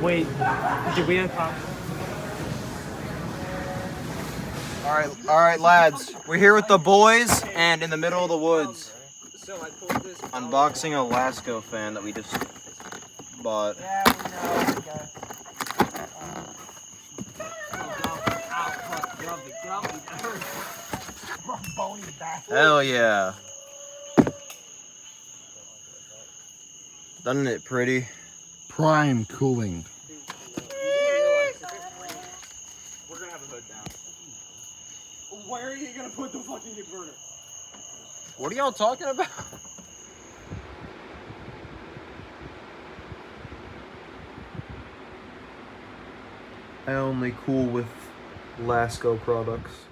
Wait, did we have pop? All right, lads. We're here with the boys and in the middle of the woods. So I pulled this Unboxing a Lasko fan that we just bought. Yeah, we know. Hell yeah. Doesn't it pretty? Prime cooling. We're gonna have a hood down. Where are you gonna put the fucking inverter? What are y'all talking about? I only cool with Lasko products.